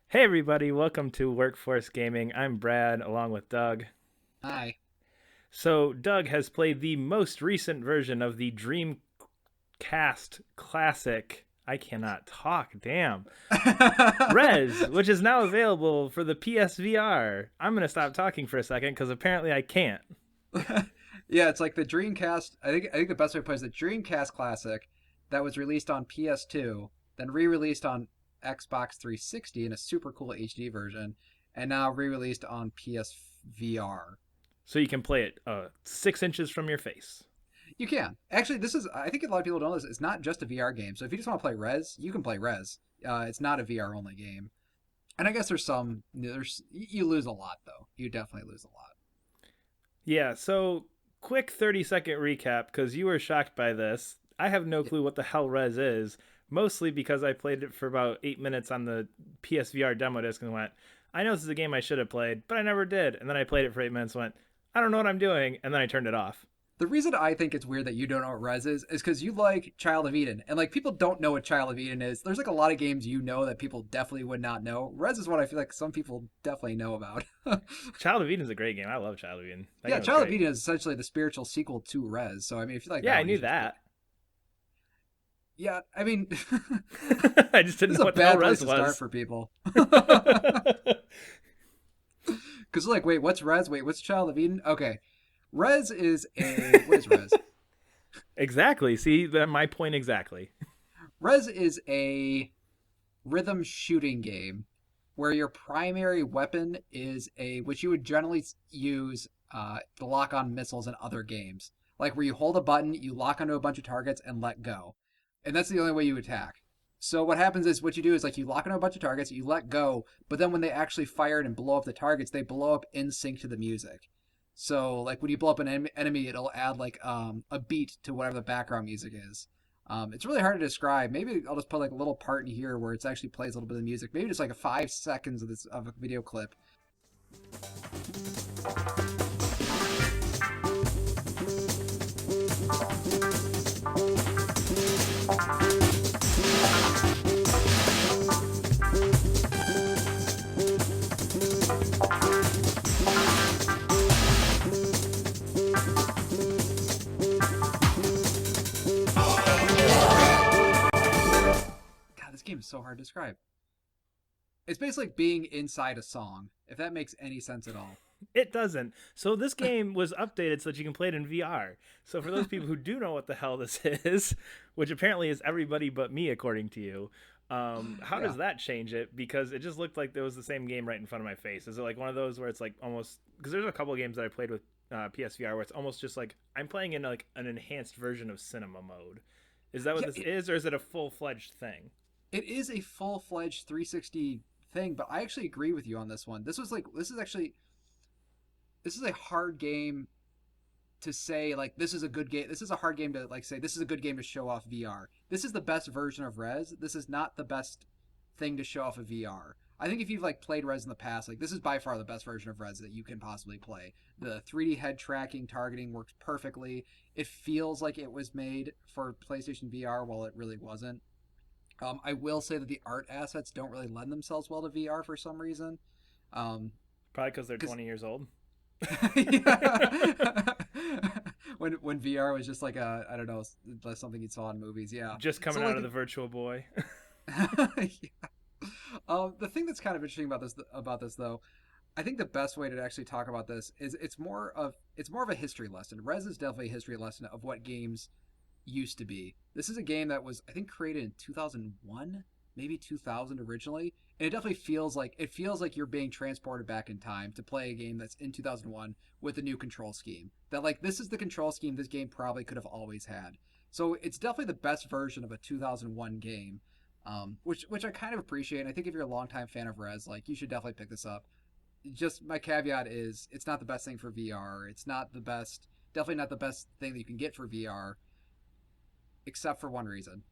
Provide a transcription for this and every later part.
Hey everybody, welcome to Workforce Gaming. I'm Brad along with Doug. Hi. So, Doug has played the most recent version of the Dreamcast classic. I cannot talk, damn. REZ, which is now available for the PSVR. I'm going to stop talking for a second because apparently I can't. Yeah, it's like the Dreamcast. I think the best way to put it is the Dreamcast Classic that was released on PS2, then re-released on Xbox 360 in a super cool HD version, and now re-released on PSVR. So you can play it 6 inches from your face. You can actually. This is. I think a lot of people don't know this. It's not just a VR game. So if you just want to play Res, you can play Res. It's not a VR only game. And I guess there's you lose a lot though. You definitely lose a lot. Yeah, so quick 30-second recap because you were shocked by this. I have no clue what the hell Res is, mostly because I played it for about 8 minutes on the PSVR demo disc and went, I know this is a game I should have played, but I never did. And then I played it for 8 minutes and went, I don't know what I'm doing. And then I turned it off. The reason I think it's weird that you don't know what Res is because you like Child of Eden, and like people don't know what Child of Eden is. There's like a lot of games that people definitely would not know. Res is what I feel like some people definitely know about. Child of Eden is a great game. I love Child of Eden. That Yeah, game was Child of great. Eden is essentially the spiritual sequel to Res. So I mean, if you like Yeah, that I one, you knew should totally. that. Yeah, I mean, I just this didn't is know a what the hell bad place Res to start was. for people. Because like, wait, what's Res? Wait, what's Child of Eden? Okay, Res is a what is Res? Exactly. See, my point exactly. Res is a rhythm shooting game where your primary weapon is a which you would generally use to lock on missiles in other games, like where you hold a button, you lock onto a bunch of targets and let go, and that's the only way you attack. So what happens is what you do is like you lock onto a bunch of targets, you let go, but then when they actually fire it and blow up the targets, they blow up in sync to the music. So like when you blow up an enemy, it'll add like a beat to whatever the background music is. It's really hard to describe. Maybe I'll just put like a little part in here where it actually plays a little bit of music. Maybe just like a 5 seconds of a video clip. God, this game is so hard to describe. It's basically like being inside a song, if that makes any sense at all. It doesn't. So this game was updated so that you can play it in VR. So for those people who do know what the hell this is, which apparently is everybody but me, according to you, how Yeah. does that change it? Because it just looked like there was the same game right in front of my face. Is it like one of those where it's like almost because there's a couple of games that I played with PSVR where it's almost just like I'm playing in like an enhanced version of cinema mode. Is that what Yeah, this is, or is it a full fledged thing? it is a full-fledged 360 thing, but I actually agree with you on this one. This is a hard game to say like this is a good game. This is a hard game to like say this is a good game to show off VR. This is the best version of Res. This is not the best thing to show off of VR. I think if you've like played Res in the past, like this is by far the best version of Res that you can possibly play. The 3D head tracking targeting works perfectly. It feels like it was made for PlayStation VR while it really wasn't. I will say that the art assets don't really lend themselves well to VR for some reason. Um, Probably because they're because 20 years old. yeah. when VR was just like a I don't know something you saw in movies. Yeah. Just So coming out like of the Virtual Boy. yeah. The thing that's kind of interesting about this though, I think the best way to actually talk about this is it's more of a history lesson. Res is definitely a history lesson of what games used to be. This is a game that was I think created in 2001, maybe 2000 originally, and it feels like you're being transported back in time to play a game that's in 2001 with a new control scheme. That like this is the control scheme this game probably could have always had. So it's definitely the best version of a 2001 game. Which I kind of appreciate. And I think if you're a longtime fan of Res, like you should definitely pick this up. Just my caveat is it's not the best thing for VR. It's not the best, definitely not the best thing that you can get for VR, except for one reason.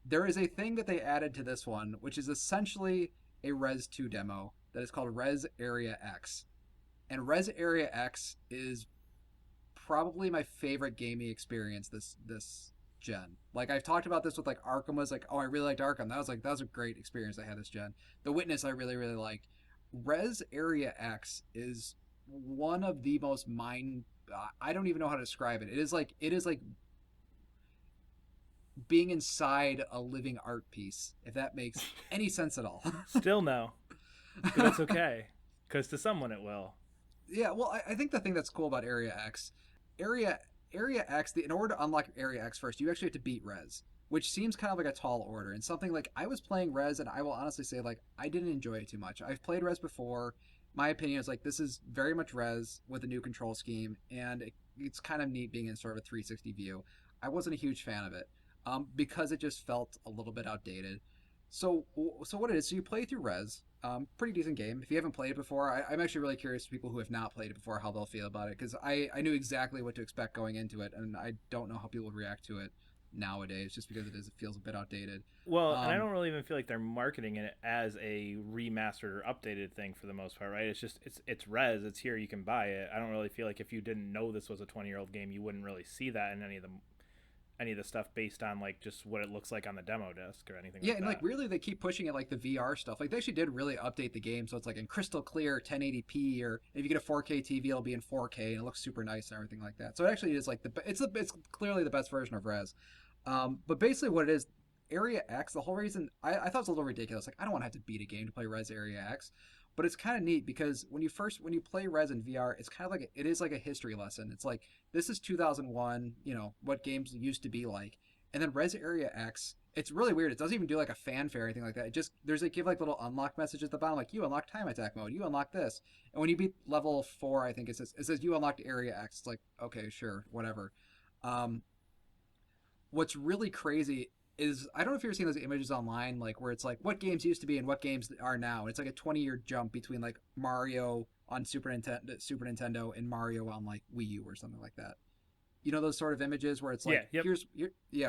There is a thing that they added to this one, which is essentially a Res 2 demo that is called Res Area X. And Res Area X is probably my favorite gaming experience this gen. Like I've talked about this with like Arkham was like, oh, I really liked Arkham. That was a great experience I had this gen. The Witness I really really liked. Res Area X is one of the most mind. I don't even know how to describe it. It is like being inside a living art piece. If that makes any sense at all. Still no, but that's okay, because to someone it will. Yeah, well, I think the thing that's cool about Area X, Area Area X, in order to unlock Area X first, you actually have to beat Res, which seems kind of like a tall order. And something like I was playing Res, and I will honestly say like I didn't enjoy it too much. I've played Res before. My opinion is like this is very much Res with a new control scheme, and it's kind of neat being in sort of a 360 view. I wasn't a huge fan of it because it just felt a little bit outdated. So what it is? So you play through Res. Pretty decent game. If you haven't played it before, I'm actually really curious to people who have not played it before how they'll feel about it because I knew exactly what to expect going into it, and I don't know how people would react to it nowadays just because it feels a bit outdated. Well, and I Um, don't really even feel like they're marketing it as a remastered or updated thing for the most part, right? It's just it's res, it's here, you can buy it. I don't really feel like if you didn't know this was a 20-year-old game, you wouldn't really see that in any of the stuff based on like just what it looks like on the demo disc or anything yeah, like and like that. really they keep pushing it like the VR stuff. Like they actually did really update the game so it's like in crystal clear 1080p, or if you get a 4K TV it'll be in 4K and it looks super nice and everything like that. So it actually is like it's clearly the best version of Res. But basically, what it is, Area X, the whole reason I thought it was a little ridiculous. Like, I don't want to have to beat a game to play Res Area X, but it's kind of neat because when you play Res in VR, it's kind of like it is like a history lesson. It's like this is 2001, what games used to be like, and then Res Area X. It's really weird. It doesn't even do like a fanfare or anything like that. It just there's like give like little unlock messages at the bottom, like you unlock time attack mode, you unlock this, and when you beat level 4, I think it says you unlocked Area X. It's like okay, sure, whatever. Um, what's really crazy is I don't know if you've ever seen those images online, like where it's like what games used to be and what games are now. And it's like a 20-year jump between like Mario on Super Nintendo and Mario on like Wii U or something like that. You know those sort of images where it's Yeah, like yep.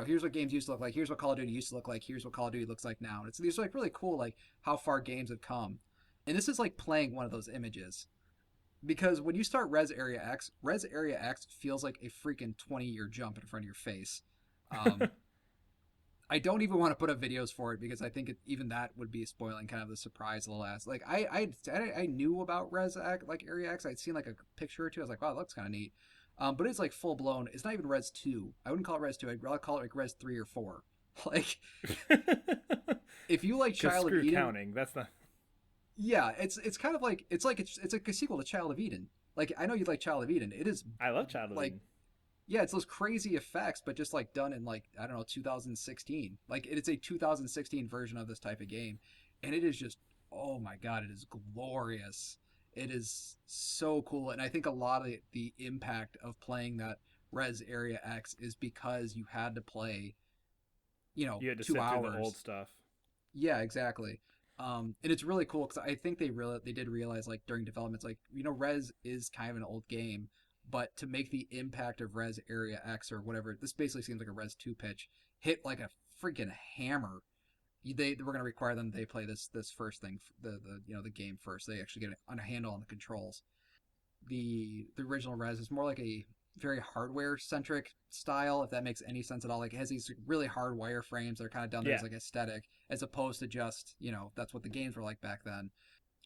here's what games used to look like, here's what Call of Duty used to look like, here's what Call of Duty looks like now. And it's these are like really cool, like how far games have come. And this is like playing one of those images because when you start Res Area X feels like a freaking 20-year jump in front of your face. Um, I don't even want to put up videos for it because I think even that would be spoiling kind of the surprise of the last. Like I knew about like Area X. I'd seen like a picture or two. I was like, wow, that looks kind of neat. But it's like full blown. It's not even Res 2. I wouldn't call it Res 2. I'd rather call it like Res 3 or 4. Like if you like Because Child of screw Eden, counting. That's not. yeah, it's kind of like it's like a sequel to Child of Eden. Like I know you like Child of Eden. It is I love Child of like Eden. yeah, it's those crazy effects, but just like done in like I don't know 2016. Like it's a 2016 version of this type of game, and it is just oh my god, it is glorious. It is so cool, and I think a lot of the impact of playing that Res Area X is because you had to play, You had to two sit through the old hours. stuff. Yeah, exactly. And it's really cool because I think they did realize like during development, it's like Res is kind of an old game, but to make the impact of Res Area X or whatever, this basically seems like a Res 2 pitch hit like a freaking hammer. They were going to require them they play this first thing, the game first. They actually get a handle on the controls. The original Res is more like a very hardware centric style, if that makes any sense at all. Like it has these really hard wireframes that are kind of done there Yeah, as like aesthetic, as opposed to just that's what the games were like back then.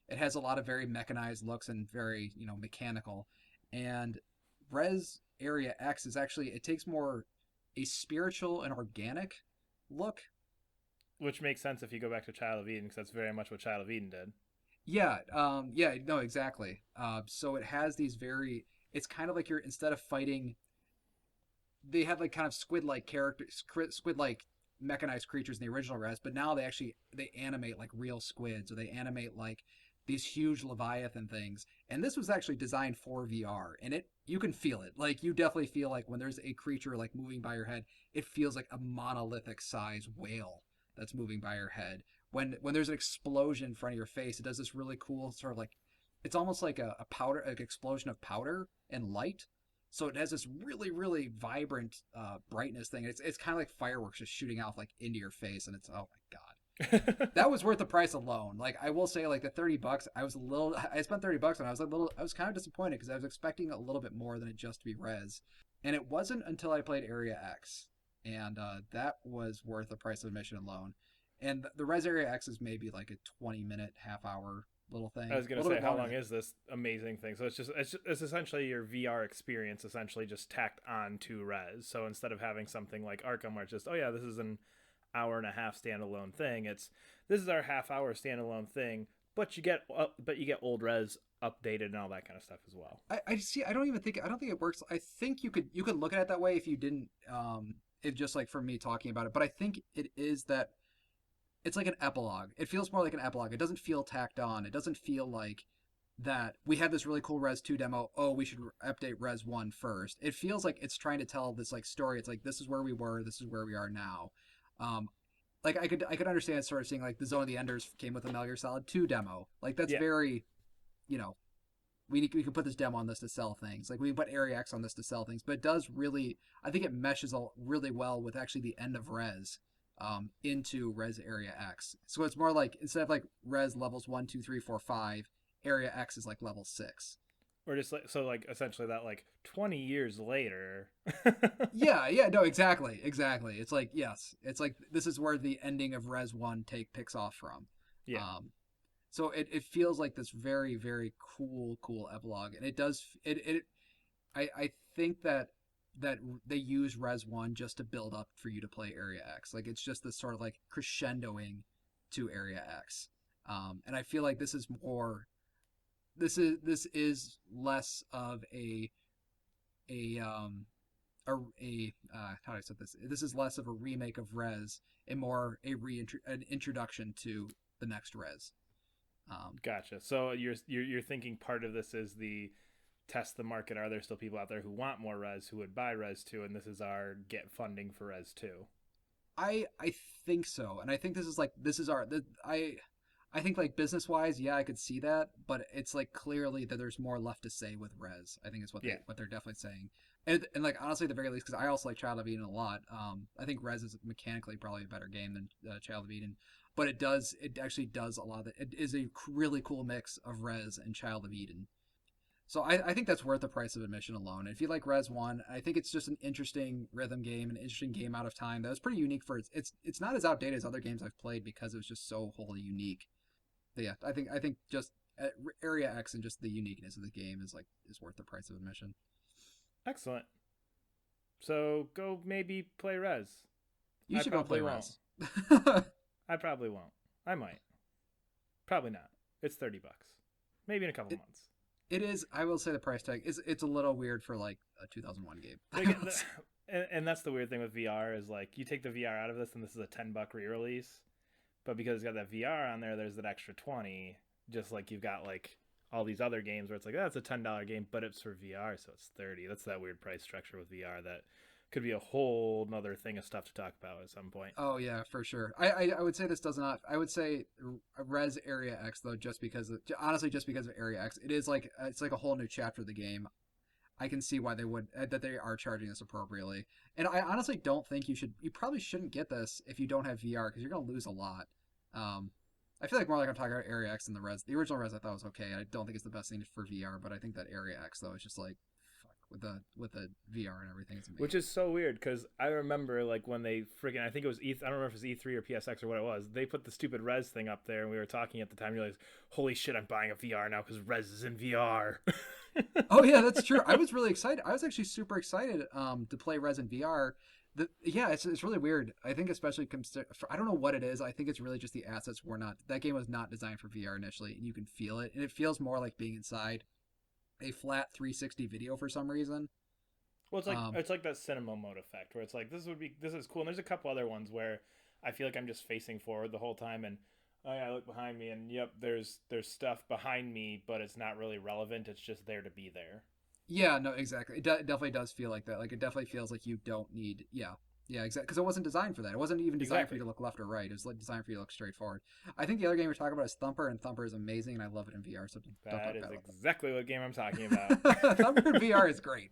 It has a lot of very mechanized looks and very mechanical. And Res Area X is actually it takes more a spiritual and organic look. which makes sense if you go back to Child of Eden, because that's very much what Child of Eden did. Yeah, no, exactly. So it has these very. It's kind of like you're instead of fighting they had like kind of squid-like characters, squid-like mechanized creatures in the original Res, but now they animate like real squids, or they animate like these huge leviathan things. And this was actually designed for VR, and it you can feel it. Like you definitely feel like when there's a creature like moving by your head, it feels like a monolithic size whale that's moving by your head. When there's an explosion in front of your face, it does this really cool sort of like it's almost like a powder, like explosion of powder and light, so it has this really, really vibrant brightness thing. It's kind of like fireworks just shooting off like into your face, and it's oh my god, that was worth the price alone. Like I will say, like the $30, I spent $30, and I was kind of disappointed because I was expecting a little bit more than it just to be Res, and it wasn't until I played Area X, and that was worth the price of admission alone. And the Res Area X is maybe like a 20-minute, half hour little I thing, was a gonna little say, bit how longer long than. is this amazing thing? So it's essentially your VR experience, essentially just tacked on to Res. So instead of having something like Arkham, where it's just, oh yeah, this is an hour and a half standalone thing, it's this is our half hour standalone thing, but you get old Res updated and all that kind of stuff as well. I see. I don't think it works. I think you could look at it that way if you didn't. It just like for me talking about it, but I think it is that it's like an epilogue. It feels more like an epilogue. It doesn't feel tacked on. It doesn't feel like that we had this really cool Res 2 demo. Oh, we should update Res 1 first. It feels like it's trying to tell this like story. It's like this is where we were, this is where we are now. Um, like I could understand sort of seeing like the Zone of the Enders came with a Metal Gear Solid 2 demo. Like that's Yeah, very, you know, we can put this demo on this to sell things. Like we can put Area X on this to sell things. But it does really, I think it meshes all really well with actually the end of Res. Into Res Area X. So it's more like instead of like Res levels 1, 2, 3, 4, 5, Area X is like level 6. or just like so, like essentially that like 20 years later. Yeah, yeah, no, exactly, exactly. It's like yes, it's like this is where the ending of Res One take picks off from. Yeah, Um, so it feels like this very very cool epilogue, and it does it. I think that they use Res One just to build up for you to play Area X. Like it's just this sort of like crescendoing to Area X. And I feel like this is more. This is less of a how do I say this? This is less of a remake of Res and more an introduction to the next Res. Um, gotcha. So you're thinking part of this is the test the market. Are there still people out there who want more Res, who would buy Res 2, and this is our get funding for Res 2? I think so, and I think this is our I think like business wise, yeah, I could see that, but it's like clearly that there's more left to say with Res. I think is Yeah, what they're definitely saying, and like honestly, at the very least, because I also like Child of Eden a lot. I think Res is mechanically probably a better game than Child of Eden, but it actually does a lot of it. It is a really cool mix of Res and Child of Eden. So I think that's worth the price of admission alone. And if you like Res One, I think it's just an interesting rhythm game, an interesting game out of time that was pretty unique for it's not as outdated as other games I've played because it was just so wholly unique. But yeah, I think just Area X and just the uniqueness of the game is worth the price of admission. excellent. So go maybe play Res. You I should go play probably won't. Res. I probably won't. I might. Probably not. It's $30. Maybe in a couple it, months. it is. I will say the price tag is it's a little weird for like a 2001 game. Like, and that's the weird thing with VR is like you take the VR out of this and this is a $10 re-release, but because it's got that VR on there, there's that extra 20. Just like you've got like all these other games where it's like, oh, it's a $10 game, but it's for VR, so it's 30. That's that weird price structure with VR that could be a whole nother thing of stuff to talk about at some point. Oh yeah, for sure. I would say this does not. I would say Res Area X though, just because honestly, just because of Area X, it is like it's like a whole new chapter of the game. I can see why they would that they are charging this appropriately. And I honestly don't think you probably shouldn't get this if you don't have VR because you're gonna lose a lot. Um, I feel like more like I'm talking about Area X and the Res. The original Res I thought was okay. I don't think it's the best thing for VR, but I think that Area X though is just like fuck with the VR and everything. It's Which amazing. is so weird because I remember like when they friggin' I think it was I don't remember if it was E3 or PSX or what it was. They put the stupid Res thing up there and we were talking at the time. You're like, holy shit, I'm buying a VR now because Res is in VR. Oh yeah, that's true. I was really excited. I was actually super excited to play Resident VR. Yeah, it's really weird. I think especially I don't know what it is. I think it's really just the assets were not that game was not designed for VR initially, and you can feel it, and it feels more like being inside a flat 360 video for some reason. Well, Um, it's like that cinema mode effect where it's like this is cool. And there's a couple other ones where I feel like I'm just facing forward the whole time, and oh yeah, I look behind me, and yep, there's stuff behind me, but it's not really relevant. It's just there to be there. yeah, no, exactly. It definitely does feel like that. Like it definitely feels like you don't need. Yeah, yeah, exactly. Because it wasn't designed for that. It wasn't even designed for you Exactly. to look left or right. It was like designed for you to look straight forward. I think the other game we're talking about is Thumper, and Thumper is amazing, and I love it in VR. So don't That talk is bad exactly what game I'm talking about. about that. Thumper in VR is great.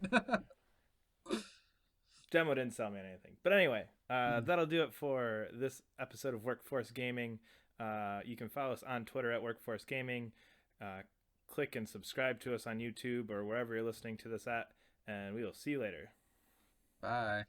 Demo didn't sell me anything, but anyway, Mm. that'll do it for this episode of Workforce Gaming. You can follow us on Twitter at Workforce Gaming. Uh, Click and subscribe to us on YouTube or wherever you're listening to this at, and we will see you later. Bye.